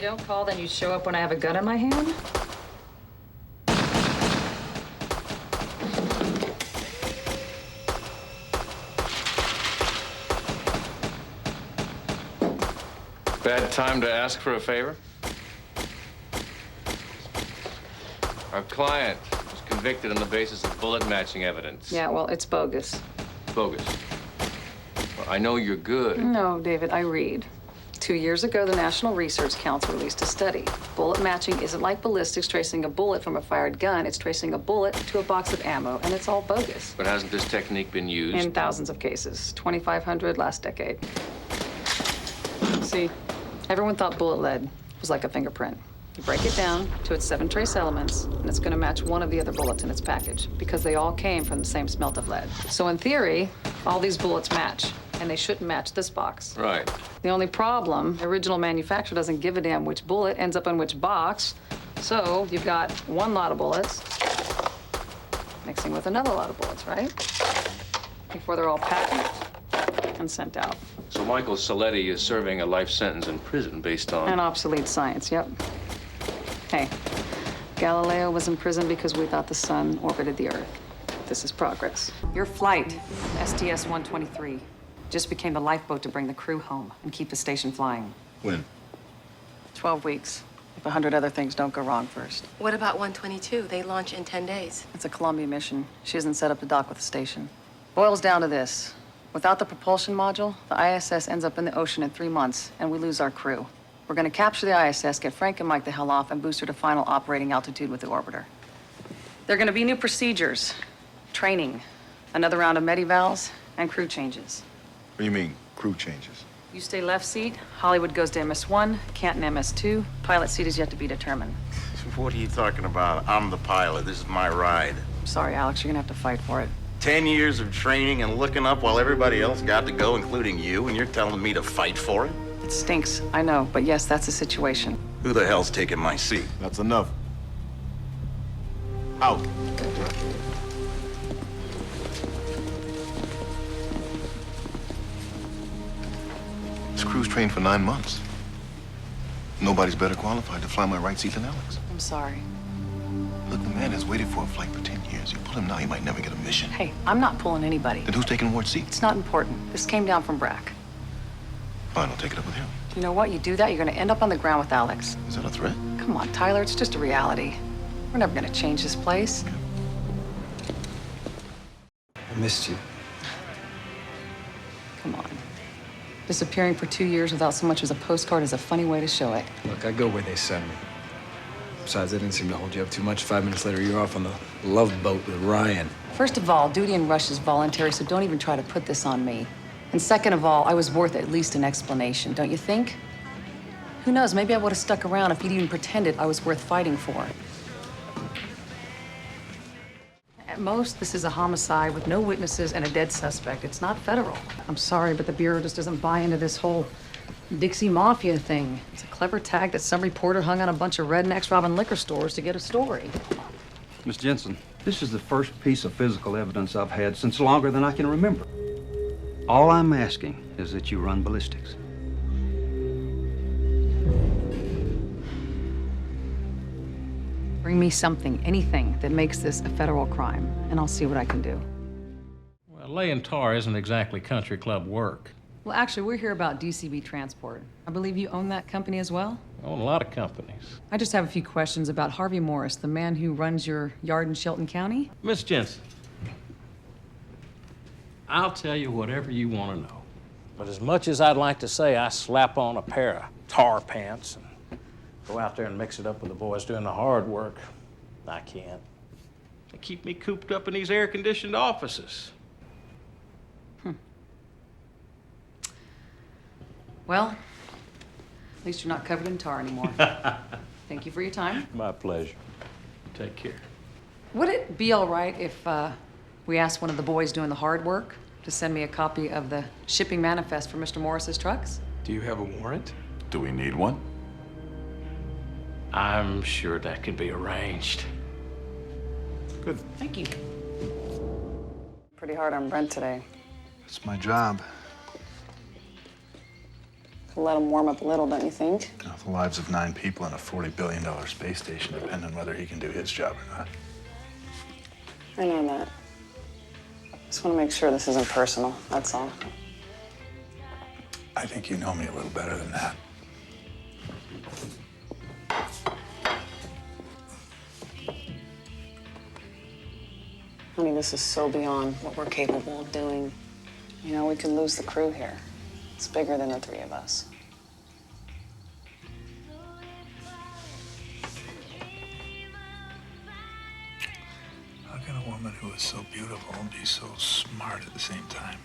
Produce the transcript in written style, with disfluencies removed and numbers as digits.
don't call, then you show up when I have a gun in my hand? Bad time to ask for a favor? Our client was convicted on the basis of bullet matching evidence. Yeah, well, it's bogus. Bogus. Well, I know you're good. No, David, I read. 2 years ago, the National Research Council released a study. Bullet matching isn't like ballistics tracing a bullet from a fired gun. It's tracing a bullet to a box of ammo, and it's all bogus. But hasn't this technique been used? In thousands of cases. 2,500 last decade. See, everyone thought bullet lead was like a fingerprint. You break it down to its 7 trace elements, and it's going to match one of the other bullets in its package because they all came from the same smelt of lead. So in theory, all these bullets match, and they shouldn't match this box. Right. The only problem, the original manufacturer doesn't give a damn which bullet ends up in which box. So you've got one lot of bullets mixing with another lot of bullets, right? Before they're all packaged and sent out. So Michael Saletti is serving a life sentence in prison based on... An obsolete science, yep. Hey, Galileo was in prison because we thought the sun orbited the Earth. This is progress. Your flight, STS-123, just became the lifeboat to bring the crew home and keep the station flying. When? 12 weeks, if 100 other things don't go wrong first. What about 122? They launch in 10 days. It's a Columbia mission. She isn't set up to dock with the station. Boils down to this. Without the propulsion module, the ISS ends up in the ocean in 3 months, and we lose our crew. We're gonna capture the ISS, get Frank and Mike the hell off, and boost her to final operating altitude with the orbiter. There are gonna be new procedures, training, another round of medivals, and crew changes. What do you mean, crew changes? You stay left seat, Hollywood goes to MS1, Canton MS2, pilot seat is yet to be determined. What are you talking about? I'm the pilot. This is my ride. Sorry, Alex, you're gonna have to fight for it. 10 years of training and looking up while everybody else got to go, including you, and you're telling me to fight for it? It stinks, I know, but yes, that's the situation. Who the hell's taking my seat? That's enough. Out. This crew's trained for 9 months. Nobody's better qualified to fly my right seat than Alex. I'm sorry. Look, the man has waited for a flight for 10 years. You pull him now, he might never get a mission. Hey, I'm not pulling anybody. Then who's taking Ward's seat? It's not important. This came down from Brack. Fine, I'll take it up with him. You know what? You do that, you're gonna end up on the ground with Alex. Is that a threat? Come on, Tyler, it's just a reality. We're never gonna change this place. I missed you. Come on. Disappearing for 2 years without so much as a postcard is a funny way to show it. Look, I go where they send me. Besides, I didn't seem to hold you up too much. 5 minutes later, you're off on the love boat with Ryan. First of all, duty and rush is voluntary, so don't even try to put this on me. And second of all, I was worth at least an explanation, don't you think? Who knows, maybe I would have stuck around if you'd even pretended I was worth fighting for. At most, this is a homicide with no witnesses and a dead suspect. It's not federal. I'm sorry, but the Bureau just doesn't buy into this whole Dixie Mafia thing. It's a clever tag that some reporter hung on a bunch of rednecks robbing liquor stores to get a story. Miss Jensen, this is the first piece of physical evidence I've had since longer than I can remember. All I'm asking is that you run ballistics. Bring me something, anything that makes this a federal crime, and I'll see what I can do. Well, laying tar isn't exactly country club work. Well, actually, we're here about DCB Transport. I believe you own that company as well? I own a lot of companies. I just have a few questions about Harvey Morris, the man who runs your yard in Shelton County. Miss Jensen, I'll tell you whatever you want to know. But as much as I'd like to say I slap on a pair of tar pants and go out there and mix it up with the boys doing the hard work, I can't. They keep me cooped up in these air-conditioned offices. Well, at least you're not covered in tar anymore. Thank you for your time. My pleasure. Take care. Would it be all right if we asked one of the boys doing the hard work to send me a copy of the shipping manifest for Mr. Morris's trucks? Do you have a warrant? Do we need one? I'm sure that can be arranged. Good. Thank you. Pretty hard on Brent today. It's my job. Let him warm up a little, don't you think? The lives of 9 people in a $40 billion space station depend on whether he can do his job or not. I know that. Just want to make sure this isn't personal, that's all. I think you know me a little better than that. Honey, this is so beyond what we're capable of doing. You know, we could lose the crew here. It's bigger than the 3 of us. How can a woman who is so beautiful be so smart at the same time?